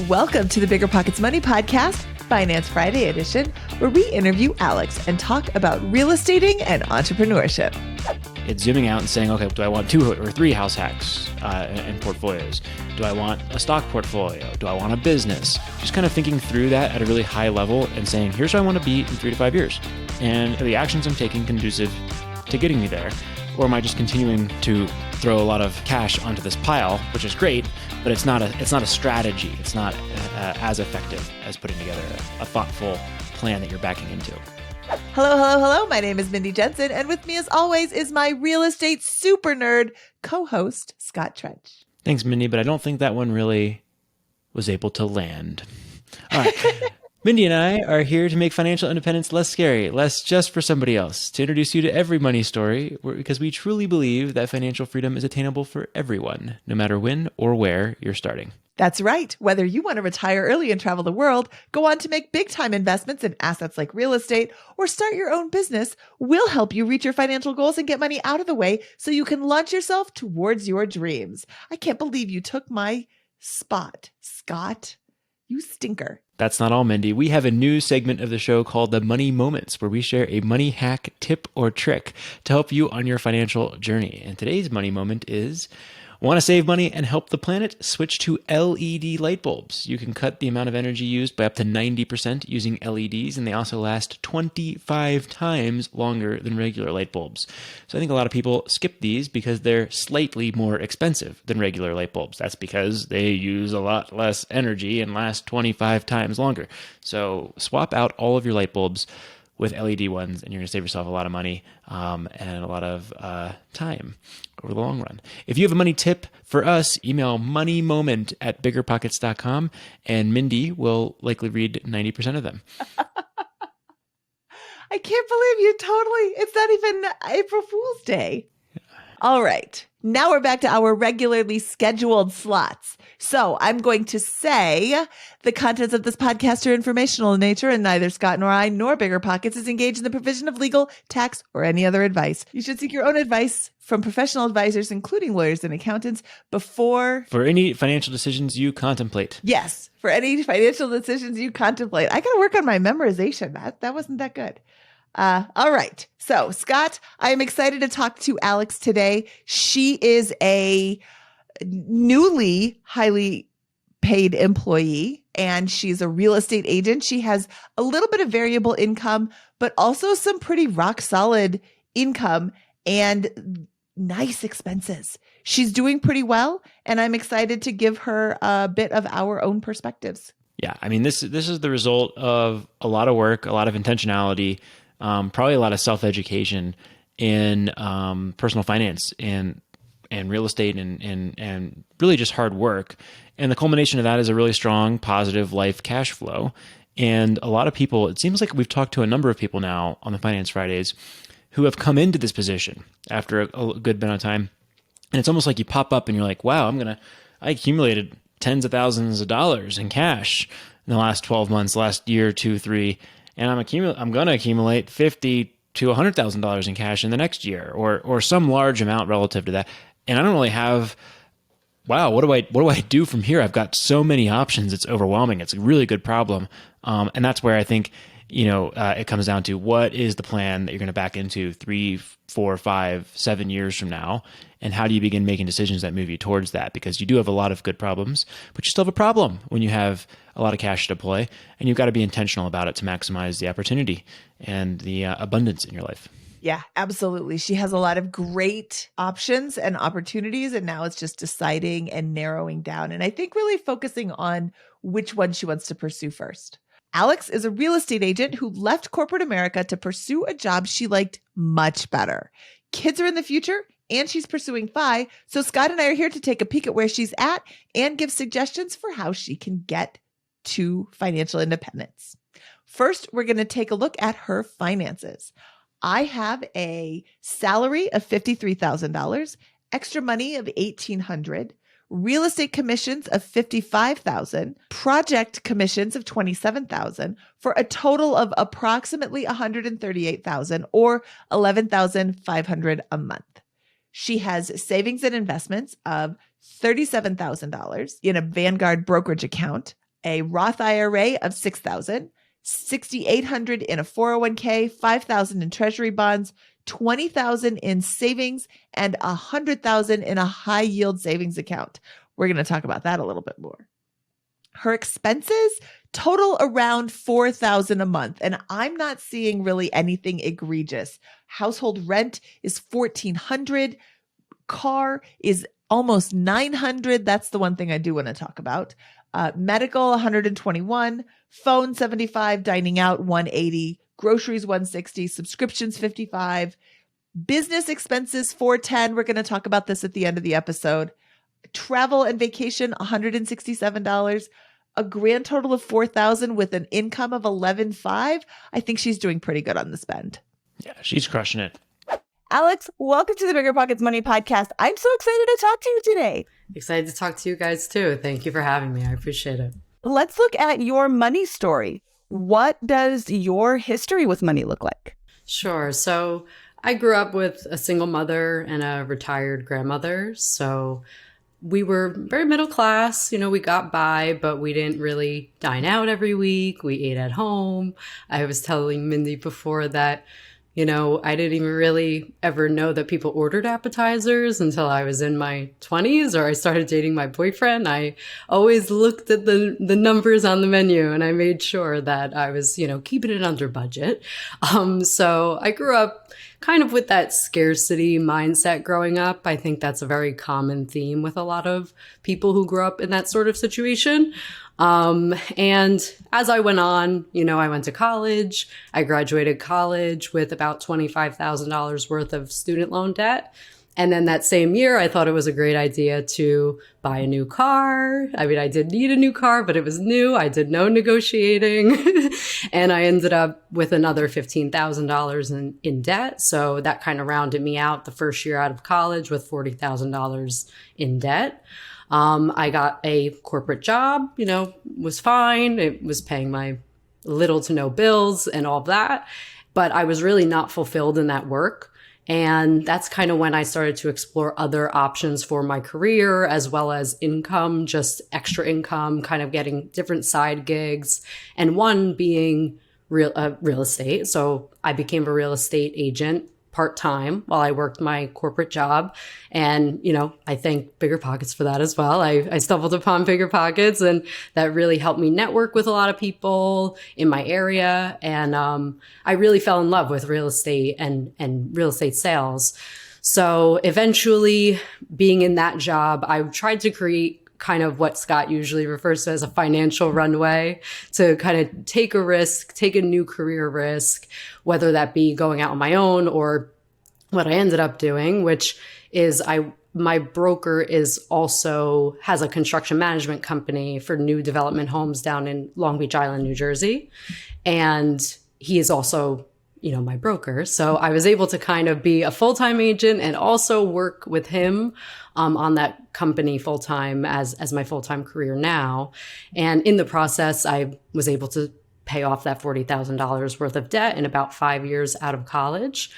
Welcome to the BiggerPockets Money Podcast, Finance Friday edition, where we interview Alex and talk about real estating and entrepreneurship. It's zooming out and saying, okay, do I want 2 or 3 house hacks and portfolios? Do I want a stock portfolio? Do I want a business? Just kind of thinking through that at a really high level and saying, here's where I want to be in 3 to 5 years. And are the actions I'm taking conducive to getting me there? Or am I just continuing to throw a lot of cash onto this pile, which is great, but it's not a strategy. It's not as effective as putting together a thoughtful plan that you're backing into. Hello. My name is Mindy Jensen, and with me as always is my real estate super nerd co-host, Scott Trench. Thanks, Mindy, but I don't think that one really was able to land. All right. Mindy and I are here to make financial independence less scary, less just for somebody else, to introduce you to every money story, because we truly believe that financial freedom is attainable for everyone, no matter when or where you're starting. That's right. Whether you want to retire early and travel the world, go on to make big-time investments in assets like real estate, or start your own business, we'll help you reach your financial goals and get money out of the way so you can launch yourself towards your dreams. I can't believe you took my spot, Scott. You stinker. That's not all, Mindy. We have a new segment of the show called the Money Moments, where we share a money hack, tip, or trick to help you on your financial journey. And today's money moment is: want to save money and help the planet? Switch to LED light bulbs. You can cut the amount of energy used by up to 90% using LEDs, and they also last 25 times longer than regular light bulbs. So I think a lot of people skip these because they're slightly more expensive than regular light bulbs. That's because they use a lot less energy and last 25 times longer. So swap out all of your light bulbs with LED ones, and you're going to save yourself a lot of money and a lot of time over the long run. If you have a money tip for us, email moneymoment@biggerpockets.com, and Mindy will likely read 90% of them. I can't believe you it's not even April Fool's Day. All right. Now we're back to our regularly scheduled slots. So I'm going to say the contents of this podcast are informational in nature, and neither Scott nor I nor BiggerPockets is engaged in the provision of legal, tax, or any other advice. You should seek your own advice from professional advisors, including lawyers and accountants, for any financial decisions you contemplate. Yes, for any financial decisions you contemplate. I got to work on my memorization. That wasn't that good. All right. So, Scott, I am excited to talk to Alex today. She is a newly highly paid employee, and she's a real estate agent. She has a little bit of variable income, but also some pretty rock solid income and nice expenses. She's doing pretty well, and I'm excited to give her a bit of our own perspectives. Yeah. I mean, this is the result of a lot of work, a lot of intentionality, probably a lot of self-education in personal finance and real estate and really just hard work. And the culmination of that is a really strong, positive life cash flow. And a lot of people, it seems like we've talked to a number of people now on the Finance Fridays who have come into this position after a good bit of time. And it's almost like you pop up and you're like, wow, I accumulated tens of thousands of dollars in cash in the last 12 months, last year, 2, 3, and I'm going to accumulate $50,000 to $100,000 in cash in the next year, or some large amount relative to that. And I don't really have, wow, what do I do from here? I've got so many options. It's overwhelming. It's a really good problem. And that's where I think, it comes down to, what is the plan that you're going to back into 3, 4, 5, 7 years from now? And how do you begin making decisions that move you towards that? Because you do have a lot of good problems, but you still have a problem when you have a lot of cash to deploy, and you've got to be intentional about it to maximize the opportunity and the abundance in your life. Yeah, absolutely. She has a lot of great options and opportunities, and now it's just deciding and narrowing down. And I think really focusing on which one she wants to pursue first. Alex is a real estate agent who left corporate America to pursue a job she liked much better. Kids are in the future, and she's pursuing FI. So Scott and I are here to take a peek at where she's at and give suggestions for how she can get to financial independence. First, we're going to take a look at her finances. I have a salary of $53,000, extra money of $1,800, real estate commissions of $55,000, project commissions of $27,000, for a total of approximately $138,000 or $11,500 a month. She has savings and investments of $37,000 in a Vanguard brokerage account, a Roth IRA of $6,000, $6,800 in a 401k, $5,000 in treasury bonds, $20,000 in savings, and $100,000 in a high yield savings account. We're going to talk about that a little bit more. Her expenses total around $4,000 a month, and I'm not seeing really anything egregious. Household rent is $1,400. Car is almost $900. That's the one thing I do want to talk about. Medical, $121. Phone, $75. Dining out, $180. Groceries, $160. Subscriptions, $55. Business expenses, $410. We're going to talk about this at the end of the episode. Travel and vacation, $167. A grand total of $4,000 with an income of $11,500. I think she's doing pretty good on the spend. Yeah, she's crushing it. Alex, welcome to the BiggerPockets Money Podcast. I'm so excited to talk to you today. Excited to talk to you guys too. Thank you for having me. I appreciate it. Let's look at your money story. What does your history with money look like? Sure. So I grew up with a single mother and a retired grandmother. So we were very middle class. We got by, but we didn't really dine out every week. We ate at home. I was telling Mindy before that I didn't even really ever know that people ordered appetizers until I was in my 20s or I started dating my boyfriend. I always looked at the numbers on the menu and I made sure that I was, keeping it under budget. So I grew up kind of with that scarcity mindset growing up. I think that's a very common theme with a lot of people who grew up in that sort of situation. And as I went on, I went to college. I graduated college with about $25,000 worth of student loan debt. And then that same year, I thought it was a great idea to buy a new car. I mean, I did need a new car, but it was new. I did no negotiating. And I ended up with another $15,000 in debt. So that kind of rounded me out the first year out of college with $40,000 in debt. I got a corporate job, was fine. It was paying my little to no bills and all of that. But I was really not fulfilled in that work. And that's kind of when I started to explore other options for my career as well as income, just extra income, kind of getting different side gigs. And one being real estate. So I became a real estate agent part-time while I worked my corporate job. And, I thank BiggerPockets for that as well. I stumbled upon BiggerPockets and that really helped me network with a lot of people in my area. And I really fell in love with real estate and real estate sales. So eventually being in that job, I tried to create kind of what Scott usually refers to as a financial runway to kind of take a risk, take a new career risk, whether that be going out on my own or what I ended up doing, which is my broker has a construction management company for new development homes down in Long Beach Island, New Jersey. And he is also my broker. So I was able to kind of be a full-time agent and also work with him on that company full-time as my full-time career now. And in the process, I was able to pay off that $40,000 worth of debt in about 5 years out of college.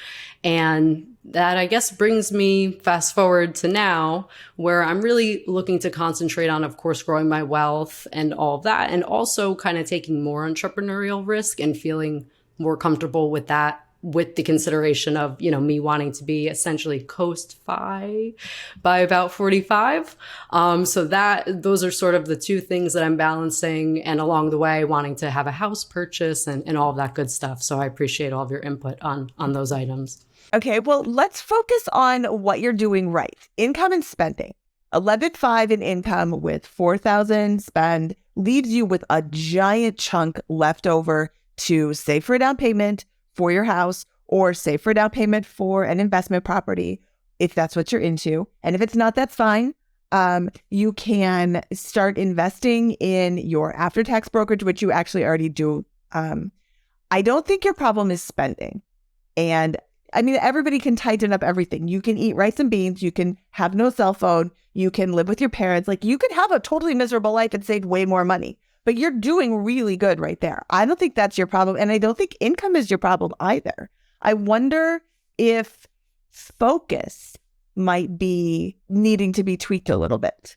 And that, I guess, brings me fast forward to now where I'm really looking to concentrate on, of course, growing my wealth and all of that, and also kind of taking more entrepreneurial risk and feeling more comfortable with that, with the consideration of, me wanting to be essentially coast-fi by about 45. So those are sort of the two things that I'm balancing, and along the way wanting to have a house purchase and all of that good stuff. So I appreciate all of your input on those items. Okay, well, let's focus on what you're doing right. Income and spending. 11.5 in income with 4,000 spend leaves you with a giant chunk left over to save for a down payment for your house or save for a down payment for an investment property, if that's what you're into. And if it's not, that's fine. You can start investing in your after-tax brokerage, which you actually already do. I don't think your problem is spending. And I mean, everybody can tighten up everything. You can eat rice and beans. You can have no cell phone. You can live with your parents. Like, you could have a totally miserable life and save way more money. But you're doing really good right there. I don't think that's your problem. And I don't think income is your problem either. I wonder if focus might be needing to be tweaked a little bit.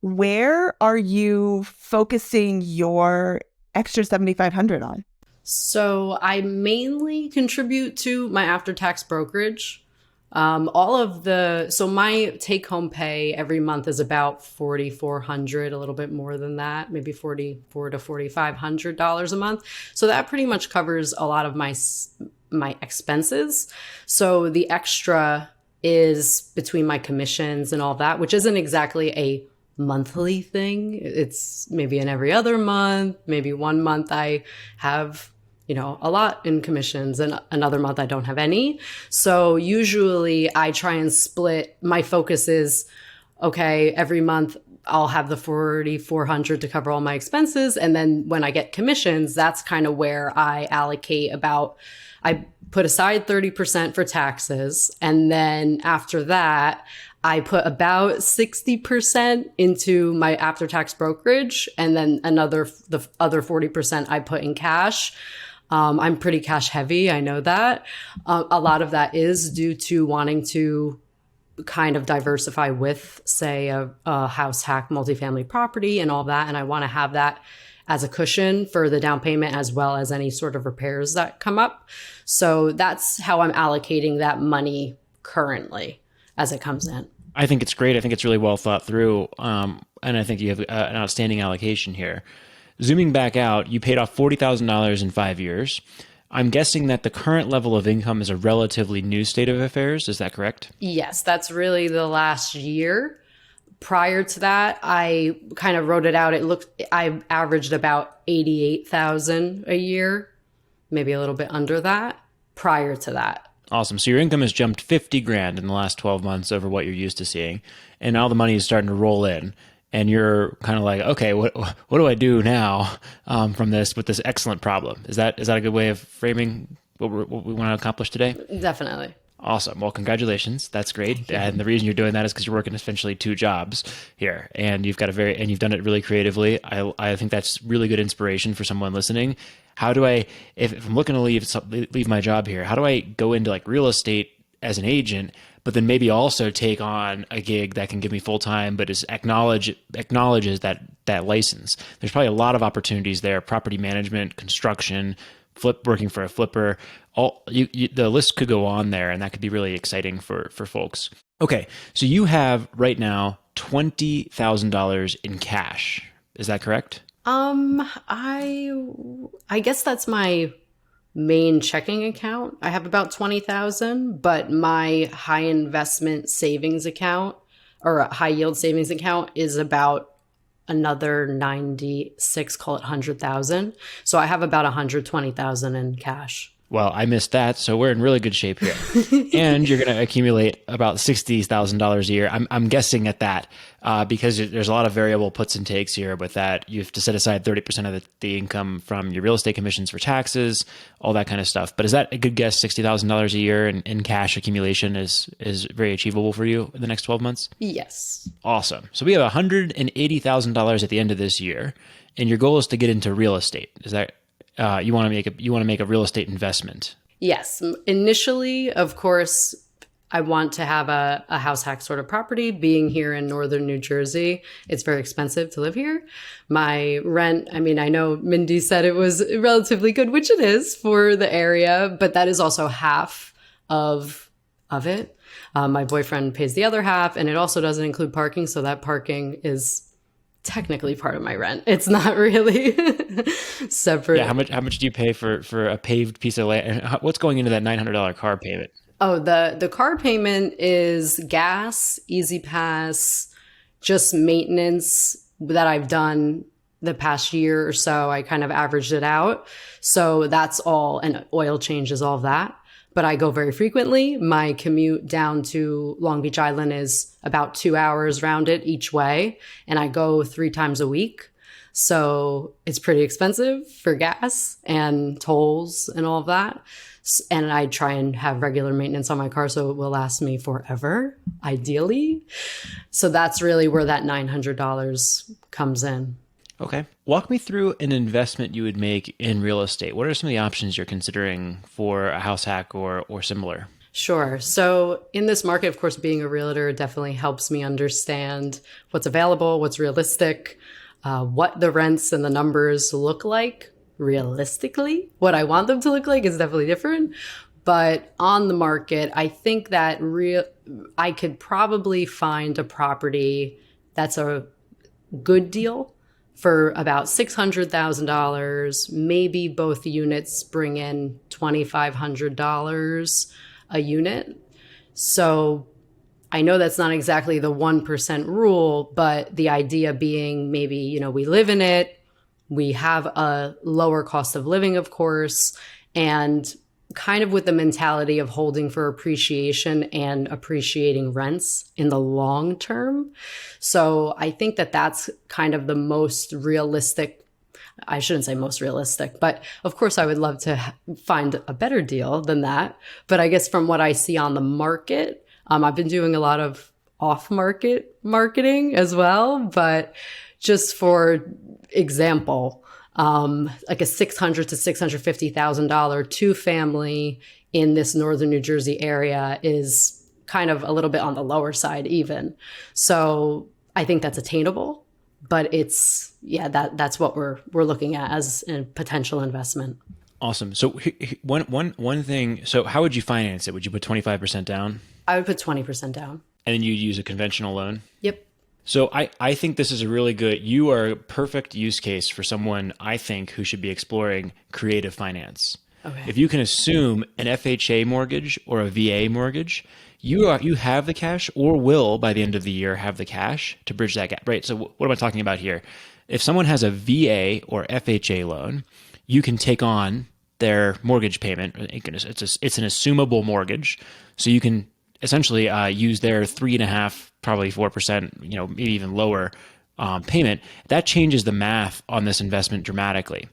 Where are you focusing your extra 7,500 on? So I mainly contribute to my after-tax brokerage. So my take-home pay every month is about $4,400, a little bit more than that, maybe $4,400 to $4,500 a month. So that pretty much covers a lot of my expenses. So the extra is between my commissions and all that, which isn't exactly a monthly thing. It's maybe in every other month, maybe one month I have a lot in commissions and another month I don't have any. So usually I try and split. My focus is, okay, every month I'll have the 4,400 to cover all my expenses. And then when I get commissions, that's kind of where I allocate I put aside 30% for taxes. And then after that, I put about 60% into my after-tax brokerage. And then the other 40% I put in cash. I'm pretty cash heavy. I know that. A lot of that is due to wanting to kind of diversify with, say, a house hack multifamily property and all that. And I want to have that as a cushion for the down payment as well as any sort of repairs that come up. So that's how I'm allocating that money currently as it comes in. I think it's great. I think it's really well thought through. And I think you have an outstanding allocation here. Zooming back out, you paid off $40,000 in 5 years. I'm guessing that the current level of income is a relatively new state of affairs. Is that correct? Yes, that's really the last year. Prior to that, I kind of wrote it out. I averaged about 88,000 a year, maybe a little bit under that prior to that. Awesome. So your income has jumped 50 grand in the last 12 months over what you're used to seeing. And now the money is starting to roll in. And you're kind of like, okay, what do I do now from this with this excellent problem? Is that a good way of framing what we want to accomplish today? Definitely. Awesome. Well, congratulations. That's great. And the reason you're doing that is because you're working essentially 2 jobs here, and you've you've done it really creatively. I think that's really good inspiration for someone listening. How do I, if I'm looking to leave my job here, how do I go into like real estate as an agent, but then maybe also take on a gig that can give me full time, but acknowledges that license? There's probably a lot of opportunities there: property management, construction, working for a flipper. The list could go on there, and that could be really exciting for folks. Okay, so you have right now $20,000 in cash. Is that correct? I guess that's my main checking account. I have about 20,000, but my high investment savings account or a high yield savings account is about another 96, call it 100,000. So I have about 120,000 in cash. Well, I missed that, so we're in really good shape here. And you're going to accumulate about $60,000 a year. I'm guessing at that because there's a lot of variable puts and takes here with that. You have to set aside 30% of the income from your real estate commissions for taxes, all that kind of stuff. But is that a good guess? $60,000 a year in cash accumulation is very achievable for you in the next 12 months? Yes. Awesome. So we have $180,000 at the end of this year, and your goal is to get into real estate. Is that you want to make a real estate investment? Yes. Initially, of course, I want to have a house hack sort of property. Being here in northern New Jersey, it's very expensive to live here. My rent, I mean, I know Mindy said it was relatively good, which it is for the area, but that is also half of it. My boyfriend pays the other half, and it also doesn't include parking, so that parking is technically part of my rent. It's not really separate. Yeah, how much do you pay for a paved piece of land? What's going into that $900 car payment? Oh, the car payment is gas, Easy Pass, just maintenance that I've done the past year or so. I kind of averaged it out. So that's all, and oil changes, all of that. But I go very frequently. My commute down to Long Beach Island is about 2 hours round it each way. And I go 3 times a week. So it's pretty expensive for gas and tolls and all of that. And I try and have regular maintenance on my car so it will last me forever, ideally. So that's really where that $900 comes in. Okay. Walk me through an investment you would make in real estate. What are some of the options you're considering for a house hack or similar? Sure. So in this market, of course, being a realtor definitely helps me understand what's available, what's realistic, what the rents and the numbers look like realistically. What I want them to look like is definitely different. But on the market, I think that I could probably find a property that's a good deal for about $600,000. Maybe both units bring in $2,500 a unit. So I know that's not exactly the 1% rule, but the idea being maybe, we live in it, we have a lower cost of living, of course, and kind of with the mentality of holding for appreciation and appreciating rents in the long term. So I think that that's kind of the most realistic. I shouldn't say most realistic, but of course I would love to find a better deal than that. But I guess from what I see on the market, I've been doing a lot of off-market marketing as well. But just for example, like a $600,000 to $650,000 two-family in this northern New Jersey area is kind of a little bit on the lower side even. So I think that's attainable. But that's what we're looking at as a potential investment. Awesome. So one thing. So how would you finance it? Would you put 25% down? I would put 20% down. And then you'd use a conventional loan? Yep. So I think this is a really good, you are a perfect use case for someone, I think, who should be exploring creative finance. Okay. If you can assume an FHA mortgage or a VA mortgage, you have the cash, or will by the end of the year have the cash to bridge that gap, right? So what am I talking about here? If someone has a VA or FHA loan, you can take on their mortgage payment. It's an assumable mortgage, so you can essentially use their 3.5%, probably 4%, maybe even lower payment. That changes the math on this investment dramatically.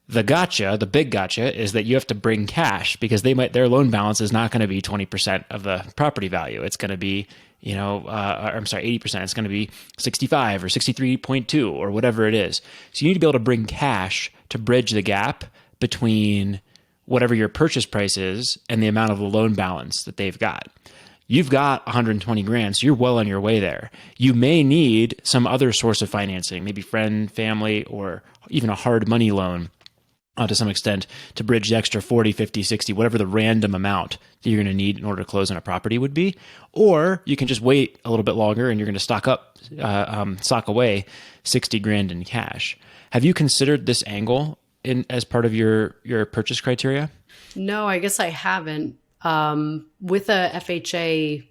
The big gotcha is that you have to bring cash, because their loan balance is not going to be 20% of the property value. It's going to be, 80%. It's going to be 65 or 63.2 or whatever it is. So you need to be able to bring cash to bridge the gap between whatever your purchase price is and the amount of the loan balance that they've got. You've got 120 grand, so you're well on your way there. You may need some other source of financing, maybe friend, family, or even a hard money loan to some extent to bridge the extra 40, 50, 60, whatever the random amount that you're going to need in order to close on a property would be. Or you can just wait a little bit longer and you're going to stock away 60 grand in cash. Have you considered this angle as part of your purchase criteria? No, I guess I haven't. With a FHA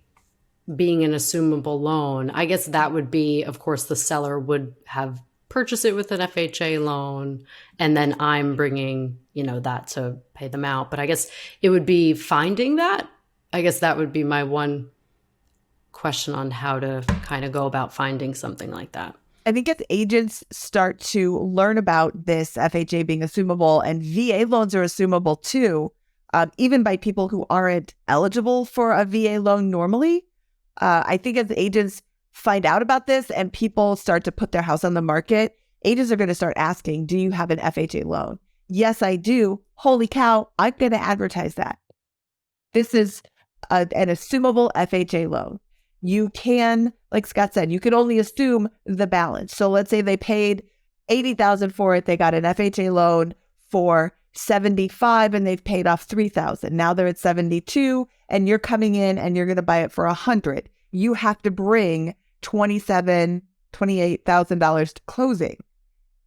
being an assumable loan, I guess that would be, of course, the seller would have purchased it with an FHA loan, and then I'm bringing, that to pay them out. But I guess it would be finding that. I guess that would be my one question on how to kind of go about finding something like that. I think as agents start to learn about this FHA being assumable, and VA loans are assumable too, even by people who aren't eligible for a VA loan normally. I think as agents find out about this and people start to put their house on the market, agents are going to start asking, do you have an FHA loan? Yes, I do. Holy cow, I'm going to advertise that. This is an assumable FHA loan. You can, like Scott said, you can only assume the balance. So let's say they paid $80,000 for it. They got an FHA loan for $75,000 and they've paid off $3,000. Now they're at $72,000 and you're coming in and you're going to buy it for $100,000. You have to bring $27,000, $28,000 to closing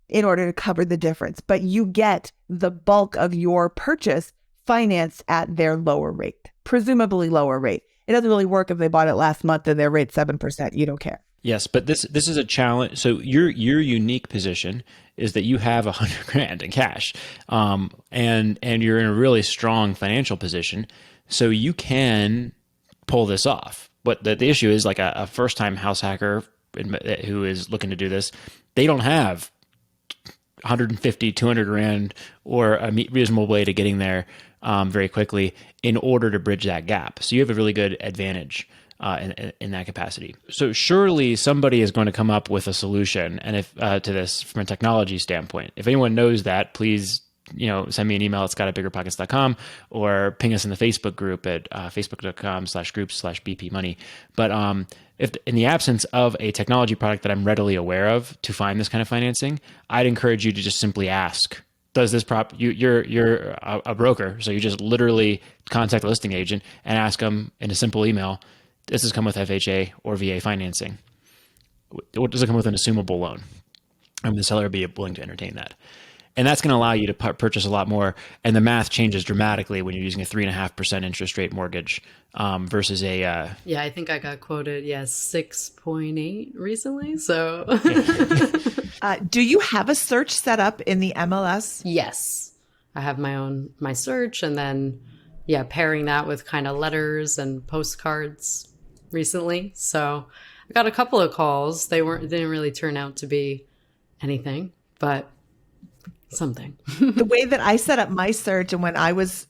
in order to cover the difference. But you get the bulk of your purchase financed at their lower rate, presumably lower rate. It doesn't really work if they bought it last month and their rate's 7%. You don't care. Yes, but this is a challenge. So your unique position is that you have $100 grand in cash, and you're in a really strong financial position, so you can pull this off. But the issue is, like a first time house hacker who is looking to do this, they don't have 150, 200 grand or a reasonable way to getting there very quickly in order to bridge that gap. So you have a really good advantage in that capacity. So surely somebody is going to come up with a solution, and if to this from a technology standpoint. If anyone knows that, please send me an email at scott@biggerpockets.com or ping us in the Facebook group at facebook.com/groups/BP money. But if in the absence of a technology product that I'm readily aware of to find this kind of financing, I'd encourage you to just simply ask, does this you're a broker, so you just literally contact the listing agent and ask them in a simple email, does this come with FHA or VA financing? Does it come with an assumable loan? The seller would be willing to entertain that. And that's going to allow you to purchase a lot more. And the math changes dramatically when you're using a 3.5% interest rate mortgage versus a... Yeah, I think I got quoted, 6.8 recently. So... Do you have a search set up in the MLS? Yes. I have my search, and then, pairing that with kind of letters and postcards recently. So I got a couple of calls. They didn't really turn out to be anything, but something. The way that I set up my search, and when I was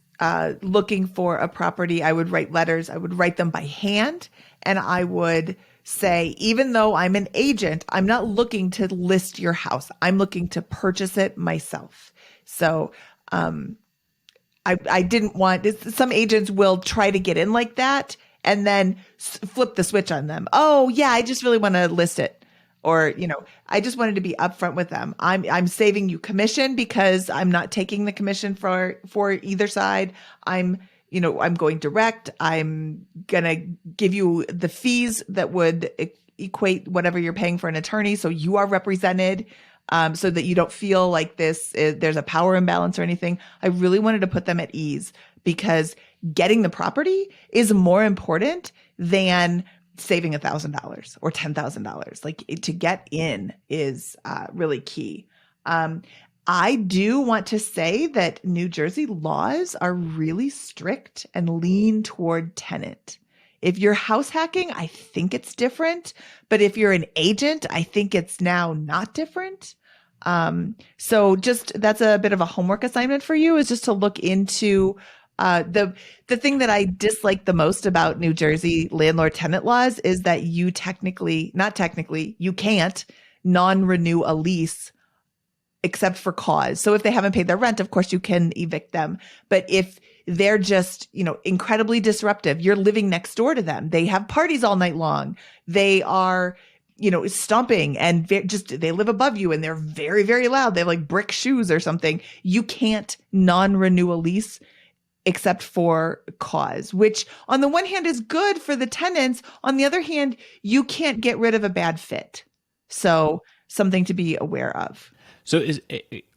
looking for a property, I would write letters. I would write them by hand, and I would say, even though I'm an agent, I'm not looking to list your house. I'm looking to purchase it myself. So I didn't want, some agents will try to get in like that and then flip the switch on them. Oh yeah, I just really want to list it. Or, I just wanted to be upfront with them. I'm saving you commission because I'm not taking the commission for either side. I'm going direct. I'm going to give you the fees that would equate whatever you're paying for an attorney. So you are represented, so that you don't feel like there's a power imbalance or anything. I really wanted to put them at ease because getting the property is more important than saving $1,000 or $10,000. Like, to get in is really key. I do want to say that New Jersey laws are really strict and lean toward tenant. If you're house hacking, I think it's different. But if you're an agent, I think it's now not different. So that's a bit of a homework assignment for you, is just to look into the thing that I dislike the most about New Jersey landlord tenant laws is that you you can't non-renew a lease except for cause. So if they haven't paid their rent, of course you can evict them. But if they're just, incredibly disruptive, you're living next door to them. They have parties all night long. They are, stomping and they live above you and they're very, very loud. They have like brick shoes or something. You can't non-renew a lease except for cause, which on the one hand is good for the tenants. On the other hand, you can't get rid of a bad fit. So something to be aware of. So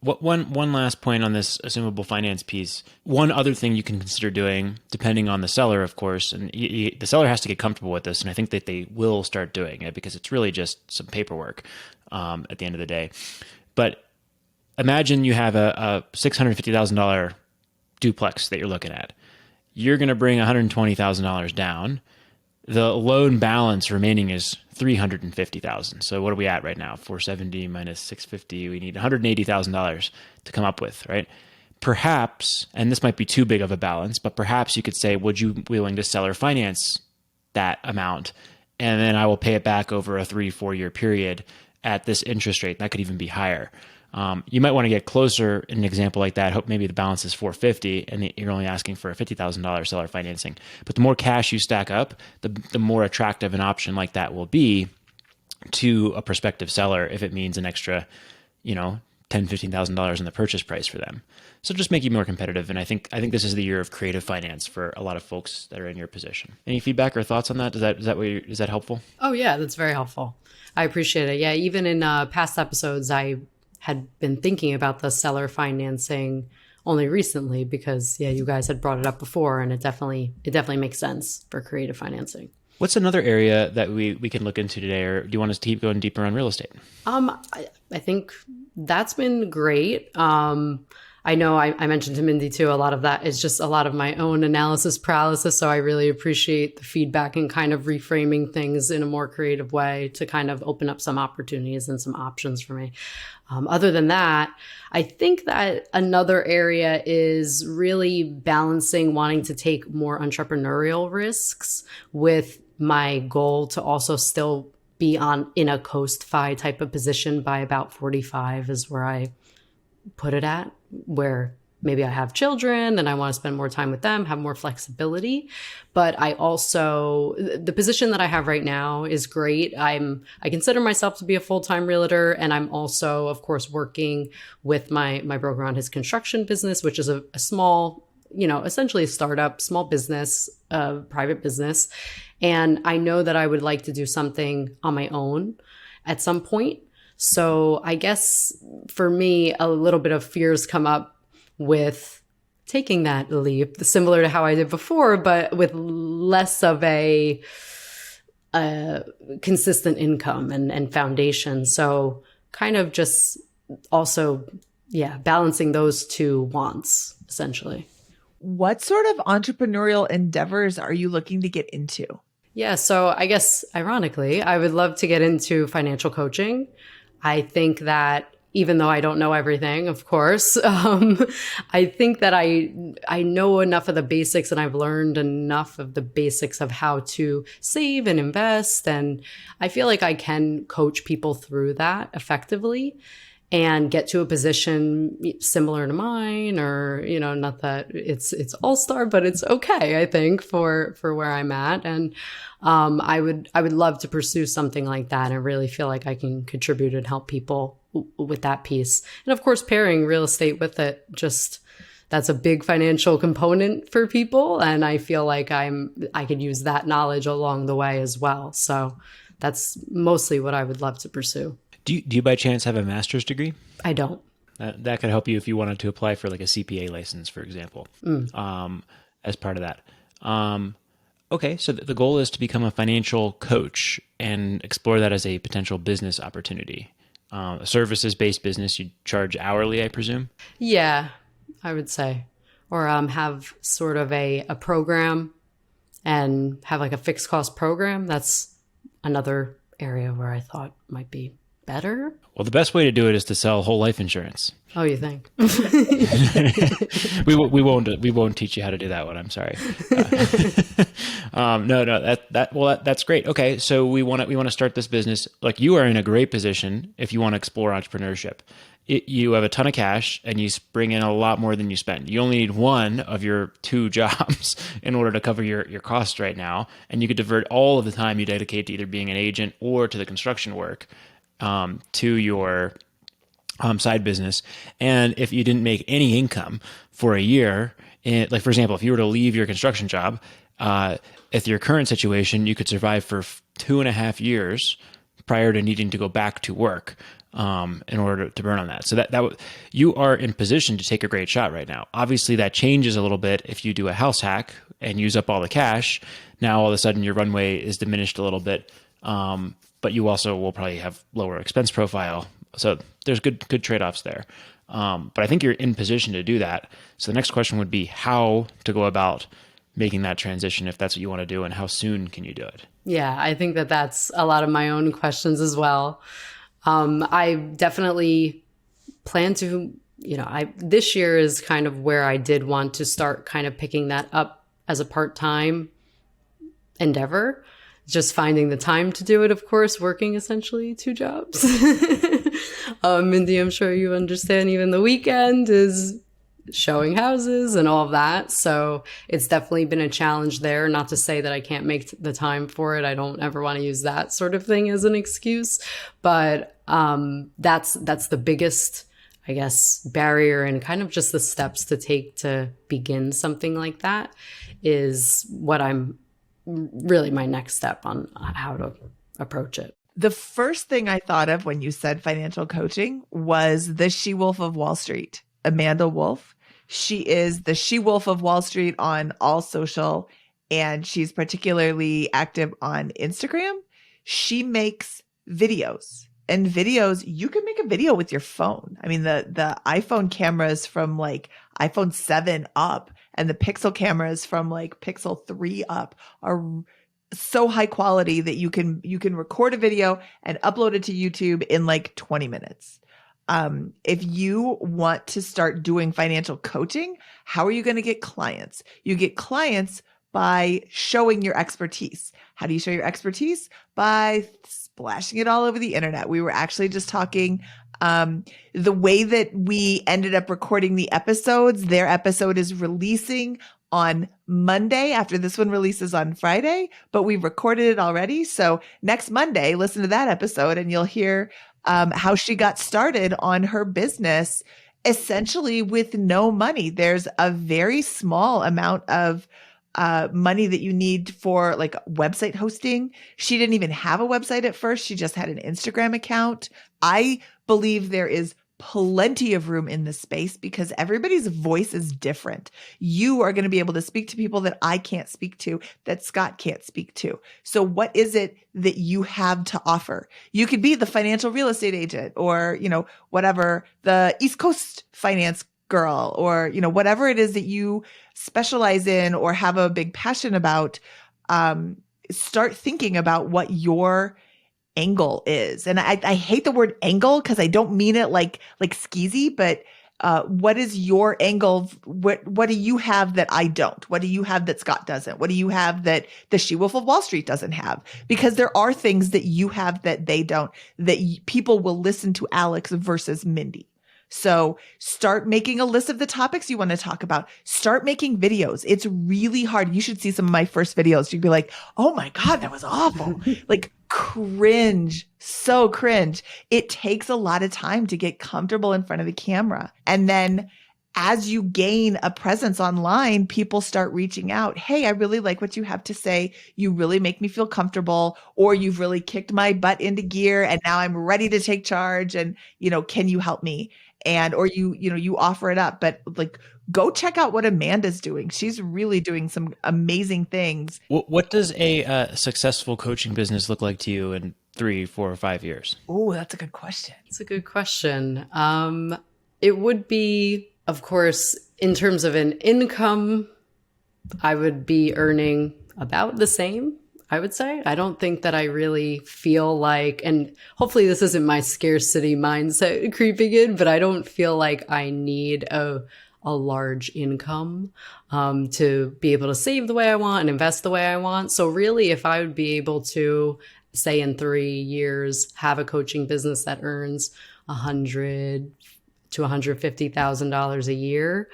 one last point on this assumable finance piece. One other thing you can consider doing, depending on the seller, of course, and the seller has to get comfortable with this, and I think that they will start doing it because it's really just some paperwork at the end of the day. But imagine you have a $650,000 duplex that you're looking at. You're going to bring $120,000 down. The loan balance remaining is $350,000. So what are we at right now? 470 minus 650. We need $180,000 to come up with, right? Perhaps, and this might be too big of a balance, but perhaps you could say, would you be willing to seller finance that amount? And then I will pay it back over a 3-4 year period at this interest rate. That could even be higher. You might want to get closer in an example like that. Hope maybe the balance is 450 and you're only asking for a $50,000 seller financing. But the more cash you stack up, the more attractive an option like that will be to a prospective seller if it means an extra, $10,000, $15,000 in the purchase price for them. So just make you more competitive. And I think this is the year of creative finance for a lot of folks that are in your position. Any feedback or thoughts on that? Is that helpful? Oh yeah, that's very helpful. I appreciate it. Yeah, even in past episodes, I had been thinking about the seller financing only recently because you guys had brought it up before, and it definitely makes sense for creative financing. What's another area that we can look into today, or do you want us to keep going deeper on real estate? I think that's been great. I know I mentioned to Mindy too, a lot of that is just a lot of my own analysis paralysis. So I really appreciate the feedback and kind of reframing things in a more creative way to kind of open up some opportunities and some options for me. Other than that, I think that another area is really balancing wanting to take more entrepreneurial risks with my goal to also still be in a coast-fi type of position by about 45 is where I put it at, where maybe I have children and I want to spend more time with them, have more flexibility. But I also, the position that I have right now is great. I consider myself to be a full-time realtor, and I'm also, of course, working with my broker on his construction business, which is a small, essentially a startup, small business, private business. And I know that I would like to do something on my own at some point. So I guess for me, a little bit of fears come up with taking that leap, similar to how I did before, but with less of a consistent income and foundation. So kind of just also, balancing those two wants, essentially. What sort of entrepreneurial endeavors are you looking to get into? Yeah, so I guess ironically, I would love to get into financial coaching. I think that even though I don't know everything, of course, I think that I know enough of the basics, and I've learned enough of the basics of how to save and invest. And I feel like I can coach people through that effectively and get to a position similar to mine, or, not that it's all-star, but it's okay, I think, for where I'm at. And I would love to pursue something like that. And I really feel like I can contribute and help people with that piece. And of course, pairing real estate with it, that's a big financial component for people. And I feel like I could use that knowledge along the way as well. So that's mostly what I would love to pursue. Do you by chance have a master's degree? I don't. That could help you if you wanted to apply for like a CPA license, for example, as part of that. Okay, so the goal is to become a financial coach and explore that as a potential business opportunity. A services-based business, you charge hourly, I presume? Yeah, I would say. Or have sort of a program and have like a fixed cost program. That's another area where I thought might be better. Well, the best way to do it is to sell whole life insurance. Oh, you think? we won't teach you how to do that one. I'm sorry. That's great. Okay, so we want to start this business. Like, you are in a great position if you want to explore entrepreneurship. You have a ton of cash and you bring in a lot more than you spend. You only need one of your two jobs in order to cover your costs right now, and you could divert all of the time you dedicate to either being an agent or to the construction work to your side business. And if you didn't make any income for a year, like for example, if you were to leave your construction job, if your current situation, you could survive for 2.5 years prior to needing to go back to work in order to burn on that. So you are in position to take a great shot right now. Obviously, that changes a little bit if you do a house hack and use up all the cash. Now, all of a sudden, your runway is diminished a little bit. But you also will probably have lower expense profile. So there's good trade-offs there. But I think you're in position to do that. So the next question would be how to go about making that transition if that's what you want to do, and how soon can you do it? Yeah, I think that's a lot of my own questions as well. I definitely plan to, this year is kind of where I did want to start kind of picking that up as a part-time endeavor. Just finding the time to do it, of course, working essentially 2 jobs. Mindy, I'm sure you understand, even the weekend is showing houses and all of that. So it's definitely been a challenge there. Not to say that I can't make the time for it. I don't ever want to use that sort of thing as an excuse. But that's the biggest, I guess, barrier, and kind of just the steps to take to begin something like that is what I'm really my next step on how to approach it. The first thing I thought of when you said financial coaching was the she-wolf of Wall Street, Amanda Wolf. She is the she-wolf of Wall Street on all social, and she's particularly active on Instagram. She makes videos, and videos, you can make a video with your phone. I mean, the iPhone cameras from like iPhone 7 up and the Pixel cameras from like Pixel 3 up are so high quality that you can record a video and upload it to YouTube in like 20 minutes. If you want to start doing financial coaching, how are you going to get clients? You get clients by showing your expertise. How do you show your expertise? By splashing it all over the internet. We were actually just talking The way that we ended up recording the episodes, their episode is releasing on Monday after this one releases on Friday, but we've recorded it already. So next Monday, listen to that episode and you'll hear how she got started on her business essentially with no money. There's a very small amount of money that you need for like website hosting. She didn't even have a website at first. She just had an Instagram account. I believe there is plenty of room in this space because everybody's voice is different. You are going to be able to speak to people that I can't speak to, that Scott can't speak to. So what is it that you have to offer? You could be the financial real estate agent or, whatever, the East Coast finance girl or, whatever it is that you specialize in or have a big passion about. Start thinking about what your angle is. And I hate the word angle because I don't mean it like skeezy, but what is your angle? What do you have that I don't? What do you have that Scott doesn't? What do you have that the She-Wolf of Wall Street doesn't have? Because there are things that you have that they don't, that people will listen to Alex versus Mindy. So start making a list of the topics you want to talk about. Start making videos. It's really hard. You should see some of my first videos. You'd be like, oh my God, that was awful. Like cringe, so cringe. It takes a lot of time to get comfortable in front of the camera. And then as you gain a presence online, people start reaching out. Hey, I really like what you have to say. You really make me feel comfortable, or you've really kicked my butt into gear and now I'm ready to take charge. And, can you help me? And, or you offer it up, but like, go check out what Amanda's doing. She's really doing some amazing things. What does a successful coaching business look like to you in 3, 4, or 5 years? Oh, that's a good question. It's a good question. It would be, of course, in terms of an income, I would be earning about the same, I would say. I don't think that I really feel like, and hopefully this isn't my scarcity mindset creeping in, but I don't feel like I need a large income to be able to save the way I want and invest the way I want. So really, if I would be able to, say in 3 years, have a coaching business that earns $100,000 to $150,000 a year,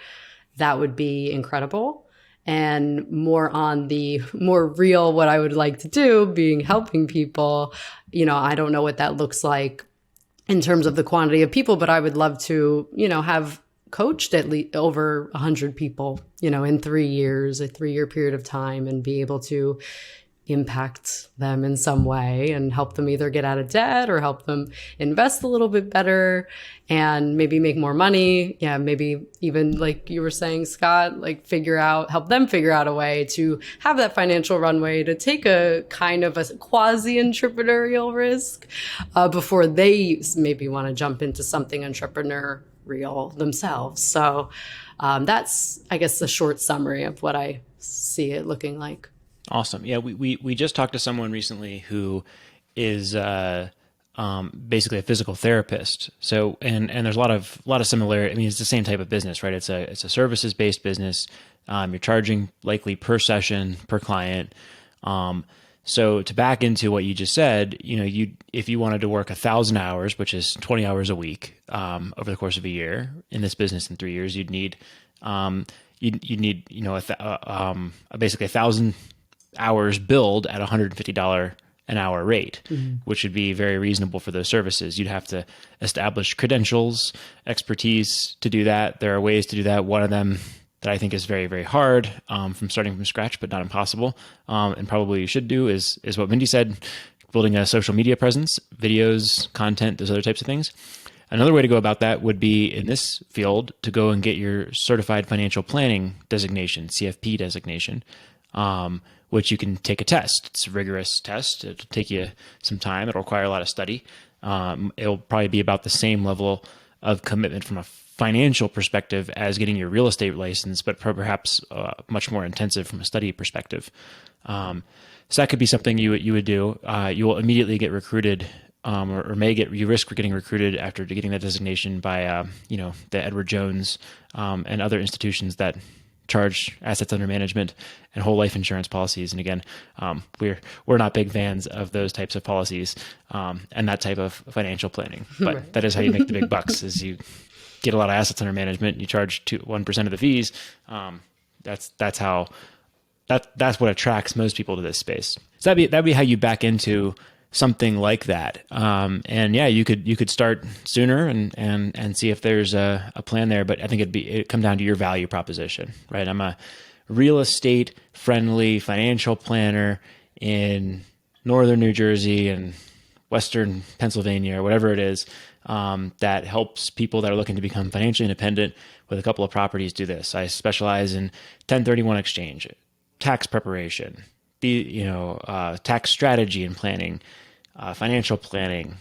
that would be incredible. And more on the more real, what I would like to do, being helping people, I don't know what that looks like in terms of the quantity of people, but I would love to, have coached at least over 100 people, in 3 years, a 3-year period of time, and be able to impact them in some way and help them either get out of debt or help them invest a little bit better and maybe make more money. Yeah, maybe even like you were saying, Scott, like help them figure out a way to have that financial runway to take a kind of a quasi-entrepreneurial risk before they maybe want to jump into something entrepreneurial themselves. So that's, I guess, the short summary of what I see it looking like. Awesome. Yeah, we just talked to someone recently who is basically a physical therapist. So and there's a lot of similarity. I mean, it's the same type of business, right? It's a services based business. You're charging likely per session, per client. So to back into what you just said, if you wanted to work 1,000 hours, which is 20 hours a week over the course of a year in this business in 3 years, you'd need basically 1,000 hours billed at $150 an hour rate, which would be very reasonable for those services. You'd have to establish credentials, expertise to do that. There are ways to do that. One of them that I think is very, very hard from starting from scratch, but not impossible, and probably you should do is what Mindy said, building a social media presence, videos, content, those other types of things. Another way to go about that would be in this field to go and get your certified financial planning designation, CFP designation, which you can take a test. It's a rigorous test. It'll take you some time. It'll require a lot of study. It'll probably be about the same level of commitment from a financial perspective as getting your real estate license, but perhaps much more intensive from a study perspective. So that could be something you would do. You will immediately get recruited, you risk getting recruited after getting that designation by the Edward Jones and other institutions that charge assets under management and whole life insurance policies. And again, we're not big fans of those types of policies and that type of financial planning. But Right. that is how you make the big bucks. Is you get a lot of assets under management, you charge 1% of the fees. That's what attracts most people to this space. So that'd be how you back into something like that. And yeah, you could start sooner and see if there's a plan there. But I think it'd come down to your value proposition, right? I'm a real estate friendly financial planner in northern New Jersey and western Pennsylvania or whatever it is, that helps people that are looking to become financially independent with a couple of properties do this. I specialize in 1031 exchange, tax preparation, tax strategy and planning, financial planning,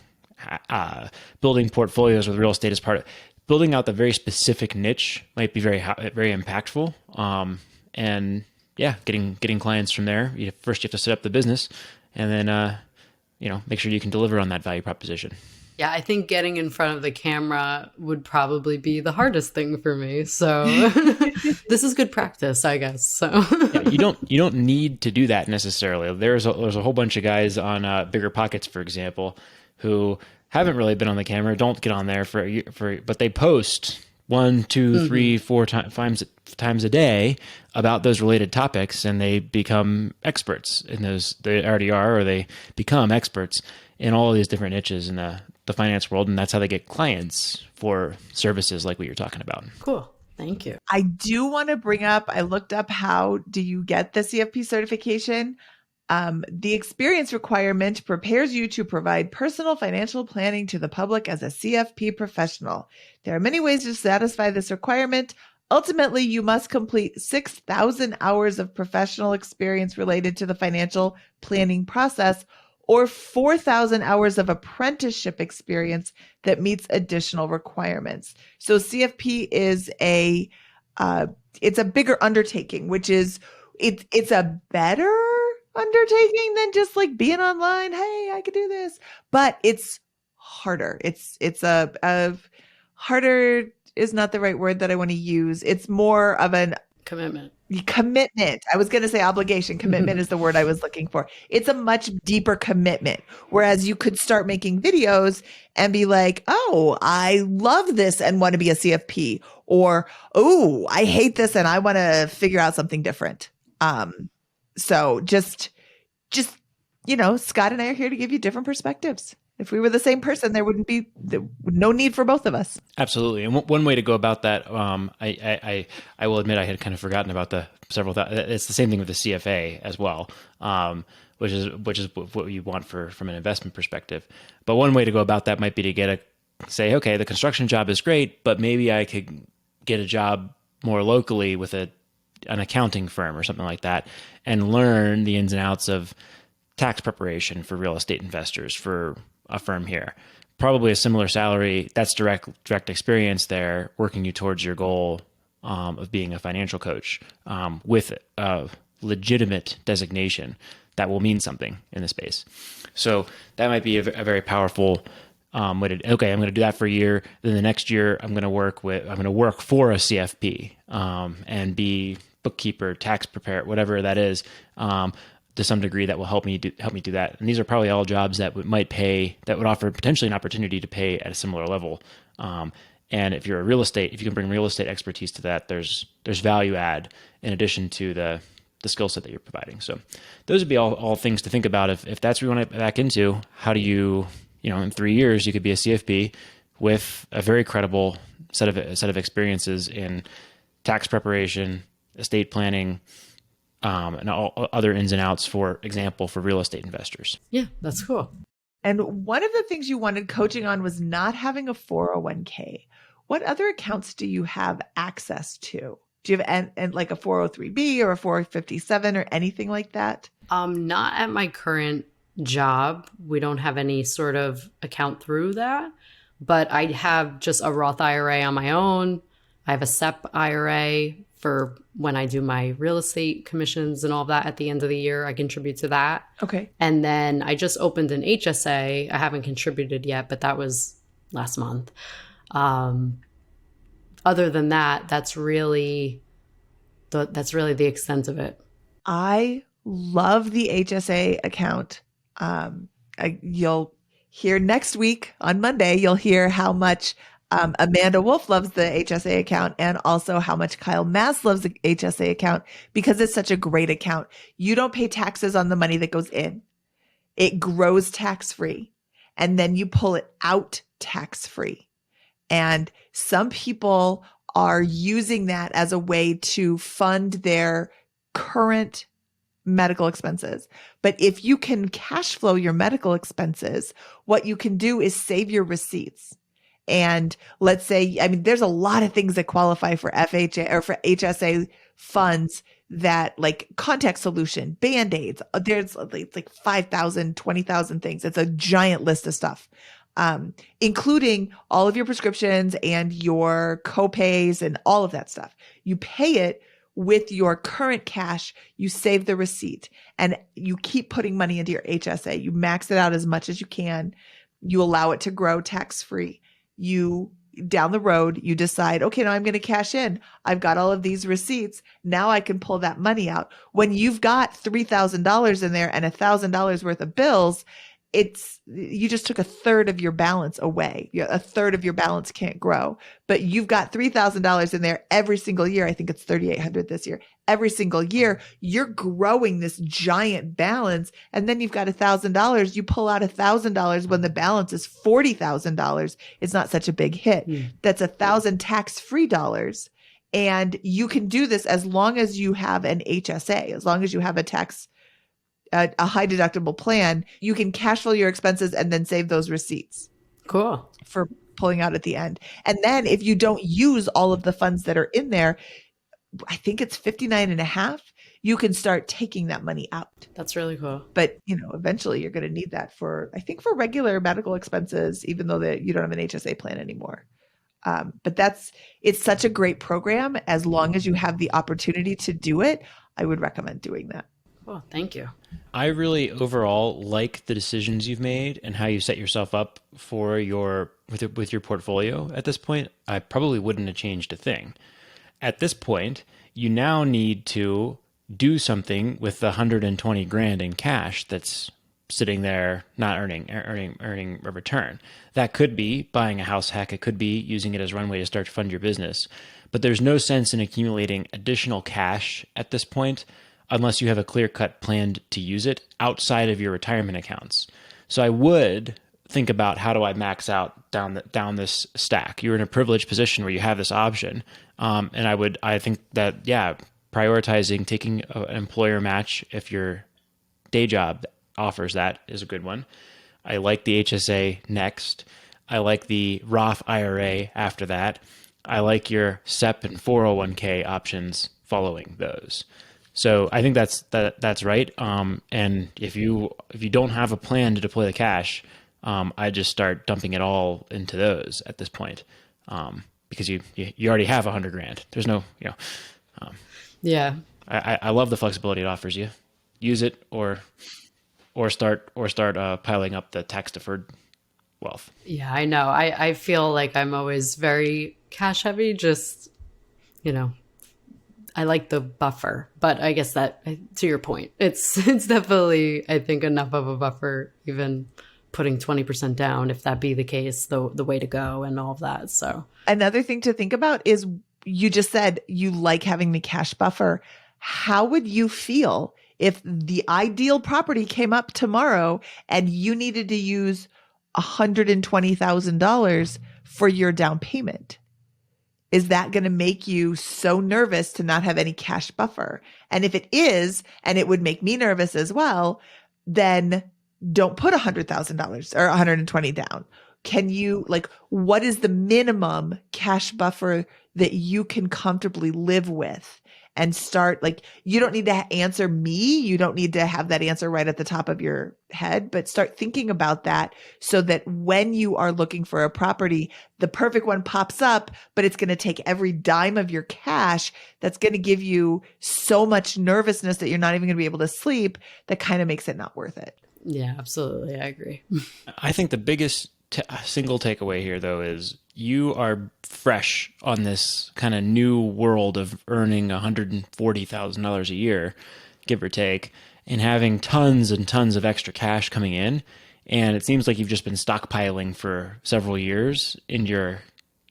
building portfolios with real estate as part of building out the very specific niche might be very impactful. And yeah, getting clients from there. First you have to set up the business, and then make sure you can deliver on that value proposition. Yeah, I think getting in front of the camera would probably be the hardest thing for me. So this is good practice, I guess. So yeah, you don't need to do that necessarily. There's a whole bunch of guys on BiggerPockets, for example, who haven't really been on the camera, don't get on there but they post 1, 2, 3, 4 times a day about those related topics, and they become experts in those. They already are, or they become experts in all of these different niches in the finance world, and that's how they get clients for services like what you're talking about. Cool. Thank you. I do want to bring up, I looked up how do you get the CFP certification. The experience requirement prepares you to provide personal financial planning to the public as a CFP professional. There are many ways to satisfy this requirement. Ultimately, you must complete 6,000 hours of professional experience related to the financial planning process, or 4,000 hours of apprenticeship experience that meets additional requirements. So CFP is it's a bigger undertaking, which is it's a better undertaking than just like being online. Hey, I could do this, but it's harder. It's a harder is not the right word that I want to use. It's more of an Commitment. I was going to say obligation. Commitment is the word I was looking for. It's a much deeper commitment. Whereas you could start making videos and be like, oh, I love this and want to be a CFP, or, oh, I hate this and I want to figure out something different. So just, Scott and I are here to give you different perspectives. If we were the same person, there would be no need for both of us. Absolutely. And one way to go about that, I will admit I had kind of forgotten about the several. It's the same thing with the CFA as well, which is what you want from an investment perspective. But one way to go about that might be to say, okay, the construction job is great, but maybe I could get a job more locally with an accounting firm or something like that, and learn the ins and outs of tax preparation for real estate investors for a firm here. Probably a similar salary. That's direct experience there, working you towards your goal of being a financial coach with a legitimate designation that will mean something in the space. So that might be a very powerful way to, okay, I'm going to do that for a year. Then the next year I'm going to work for a CFP and be bookkeeper, tax preparer, whatever that is. To some degree, that will help me do that. And these are probably all jobs that would offer potentially an opportunity to pay at a similar level. And if you're if you can bring real estate expertise to that, there's value add in addition to the skill set that you're providing. So those would be all things to think about. If that's what you want to back into, how do you, in 3 years, you could be a CFP with a very credible set of experiences in tax preparation, estate planning, and all other ins and outs, for example, for real estate investors. Yeah, that's cool. And one of the things you wanted coaching on was not having a 401k. What other accounts do you have access to? Do you have like a 403b or a 457 or anything like that? Not at my current job. We don't have any sort of account through that, but I have just a Roth IRA on my own. I have a SEP IRA for when I do my real estate commissions and all of that at the end of the year. I contribute to that. Okay. And then I just opened an HSA. I haven't contributed yet, but that was last month. Other than that, that's really that's really the extent of it. I love the HSA account. You'll hear next week on Monday, you'll hear how much Amanda Wolf loves the HSA account and also how much Kyle Mass loves the HSA account because it's such a great account. You don't pay taxes on the money that goes in. It grows tax-free, and then you pull it out tax-free. And some people are using that as a way to fund their current medical expenses. But if you can cash flow your medical expenses, what you can do is save your receipts. And let's say, I mean, there's a lot of things that qualify for FHA or for HSA funds that like contact solution, Band-Aids, there's like 5,000, 20,000 things. It's a giant list of stuff, including all of your prescriptions and your copays and all of that stuff. You pay it with your current cash, you save the receipt and you keep putting money into your HSA. You max it out as much as you can. You allow it to grow tax-free. You down the road, you decide, okay, now I'm going to cash in. I've got all of these receipts. Now I can pull that money out. When you've got $3,000 in there and $1,000 worth of bills, you just took a third of your balance away. A third of your balance can't grow, but you've got $3,000 in there every single year. I think it's 3,800 this year. Every single year, you're growing this giant balance. And then you've got $1,000. You pull out $1,000 when the balance is $40,000. It's not such a big hit. That's $1,000 tax-free dollars. And you can do this as long as you have an HSA, as long as you have a high deductible plan, you can cash flow your expenses and then save those receipts. Cool. For pulling out at the end. And then if you don't use all of the funds that are in there, I think it's 59.5, you can start taking that money out. That's really cool. But, eventually you're going to need that for regular medical expenses, even though you don't have an HSA plan anymore. But it's such a great program. As long as you have the opportunity to do it, I would recommend doing that. Oh, thank you. I really overall like the decisions you've made and how you set yourself up for with your portfolio at this point. I probably wouldn't have changed a thing. At this point, you now need to do something with the 120 grand in cash that's sitting there not earning a return. That could be buying a house hack. It could be using it as runway to start to fund your business. But there's no sense in accumulating additional cash at this point unless you have a clear-cut plan to use it outside of your retirement accounts. So I would think about, how do I max out down this stack? You're in a privileged position where you have this option. And I think that, prioritizing taking an employer match if your day job offers that is a good one. I like the HSA next. I like the Roth IRA after that. I like your SEP and 401k options following those. So I think that's right. And if you don't have a plan to deploy the cash, I just start dumping it all into those at this point, because you already have 100 grand. There's no, Yeah. I love the flexibility it offers you. Use it or start piling up the tax deferred wealth. Yeah, I know. I feel like I'm always very cash heavy. Just, I like the buffer, but I guess that, to your point, it's definitely, I think, enough of a buffer, even putting 20% down, if that be the case, the way to go and all of that. So another thing to think about is, you just said you like having the cash buffer. How would you feel if the ideal property came up tomorrow and you needed to use $120,000 for your down payment? Is that going to make you so nervous to not have any cash buffer? And if it is, and it would make me nervous as well, then don't put $100,000 or 120 down. Can you, what is the minimum cash buffer that you can comfortably live with? And start, you don't need to answer me. You don't need to have that answer right at the top of your head, but start thinking about that so that when you are looking for a property, the perfect one pops up, but it's going to take every dime of your cash. That's going to give you so much nervousness that you're not even going to be able to sleep. That kind of makes it not worth it. yeah, absolutely. I agree. I think the biggest single takeaway here, though, is you are fresh on this kind of new world of earning $140,000 a year, give or take, and having tons and tons of extra cash coming in. And it seems like you've just been stockpiling for several years in your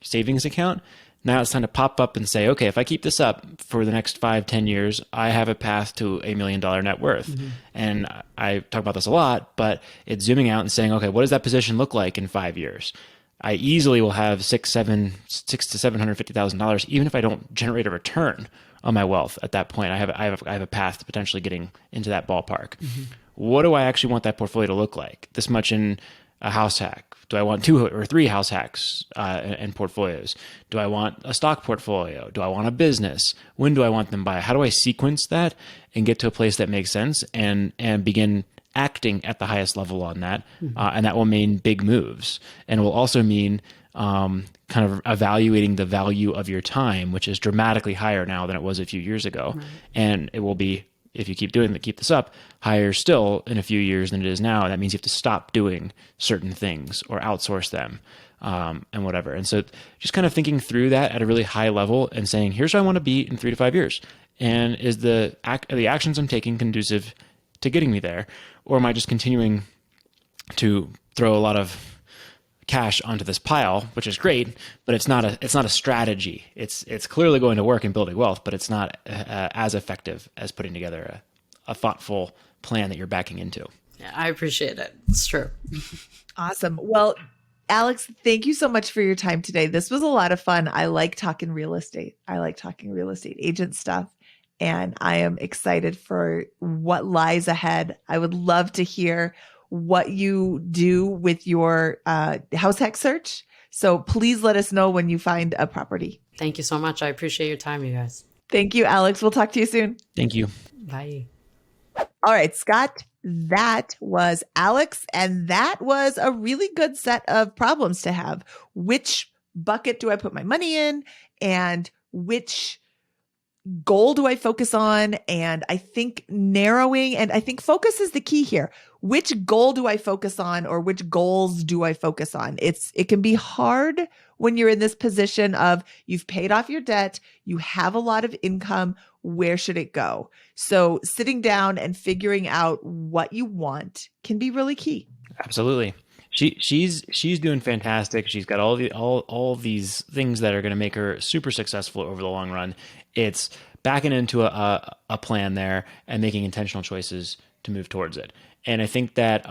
savings account. Now it's time to pop up and say, okay, if I keep this up for the next 5-10 years, I have a path to $1 million net worth. Mm-hmm. And I talk about this a lot, but it's zooming out and saying, okay, what does that position look like in 5 years? I easily will have $600,000 to $750,000, even if I don't generate a return on my wealth at that point. I have a path to potentially getting into that ballpark. Mm-hmm. What do I actually want that portfolio to look like? This much in a house hack? Do I want 2 or 3 house hacks and portfolios? Do I want a stock portfolio? Do I want a business? When do I want them by? How do I sequence that and get to a place that makes sense and begin acting at the highest level on that? Mm-hmm. And that will mean big moves. And it will also mean kind of evaluating the value of your time, which is dramatically higher now than it was a few years ago. Right. And it will be, if you keep this up, higher still in a few years than it is now. That means you have to stop doing certain things or outsource them and whatever. And so just kind of thinking through that at a really high level and saying, here's where I want to be in 3 to 5 years. And is the actions I'm taking conducive to getting me there? Or am I just continuing to throw a lot of cash onto this pile, which is great, but it's not a strategy. It's clearly going to work in building wealth, but it's not as effective as putting together a thoughtful plan that you're backing into. Yeah, I appreciate it. It's true. Awesome. Well, Alex, thank you so much for your time today. This was a lot of fun. I like talking real estate. I like talking real estate agent stuff. And I am excited for what lies ahead. I would love to hear what you do with your house hack search. So please let us know when you find a property. Thank you so much. I appreciate your time, you guys. Thank you, Alex. We'll talk to you soon. Thank you. Bye. All right, Scott, that was Alex. And that was a really good set of problems to have. Which bucket do I put my money in? And which goal do I focus on? And I think narrowing, and I think focus is the key here. Which goal do I focus on, or which goals do I focus on? It can be hard when you're in this position of you've paid off your debt, you have a lot of income, where should it go? So sitting down and figuring out what you want can be really key. Absolutely. She's doing fantastic. She's got all these things that are going to make her super successful over the long run. It's backing into a plan there and making intentional choices to move towards it. And I think that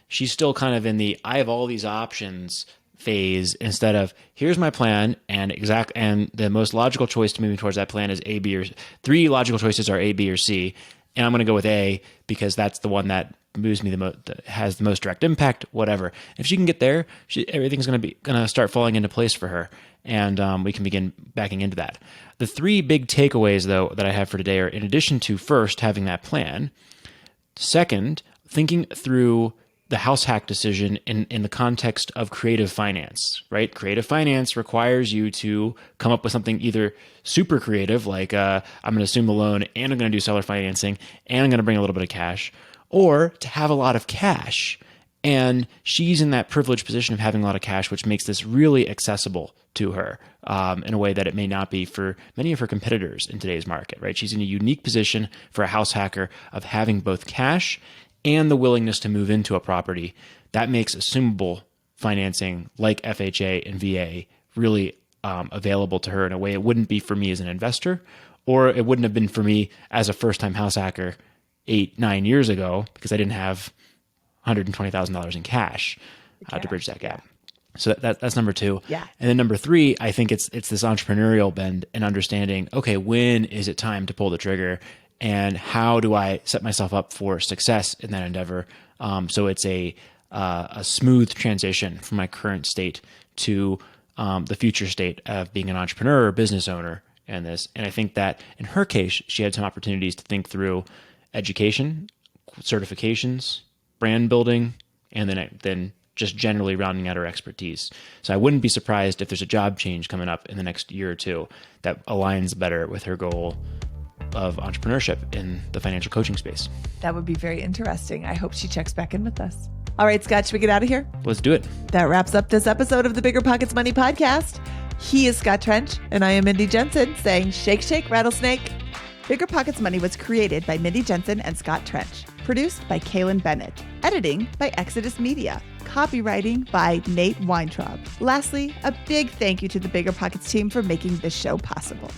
she's still kind of in the I have all these options phase instead of here's my plan and the most logical choice to moving towards that plan is A, B, or 3 logical choices are A, B, or C. And I'm going to go with A because that's the one that moves me the most, has the most direct impact, whatever. If she can get there, everything's going to start falling into place for her. And we can begin backing into that. The 3 big takeaways, though, that I have for today are, in addition to first having that plan, second, thinking through the house hack decision in the context of creative finance, right? Creative finance requires you to come up with something either super creative, like I'm going to assume the loan and I'm going to do seller financing and I'm going to bring a little bit of cash, or to have a lot of cash. And she's in that privileged position of having a lot of cash, which makes this really accessible to her in a way that it may not be for many of her competitors in today's market, right? She's in a unique position for a house hacker of having both cash and the willingness to move into a property. That makes assumable financing like FHA and VA really available to her in a way it wouldn't be for me as an investor, or it wouldn't have been for me as a first-time house hacker 8-9 years ago because I didn't have $120,000 in cash to bridge that gap. So that's number 2. Yeah. And then number 3, I think it's this entrepreneurial bend and understanding, okay, when is it time to pull the trigger? And how do I set myself up for success in that endeavor? So it's a smooth transition from my current state to the future state of being an entrepreneur or business owner in this. And I think that in her case, she had some opportunities to think through education, certifications, brand building, and then just generally rounding out her expertise. So I wouldn't be surprised if there's a job change coming up in the next year or 2 that aligns better with her goal of entrepreneurship in the financial coaching space. That would be very interesting. I hope she checks back in with us. All right, Scott, should we get out of here? Let's do it. That wraps up this episode of the Bigger Pockets Money Podcast. He is Scott Trench, and I am Mindy Jensen, saying shake, shake, rattlesnake. Bigger Pockets Money was created by Mindy Jensen and Scott Trench. Produced by Kaylin Bennett. Editing by Exodus Media. Copywriting by Nate Weintraub. Lastly, a big thank you to the Bigger Pockets team for making this show possible.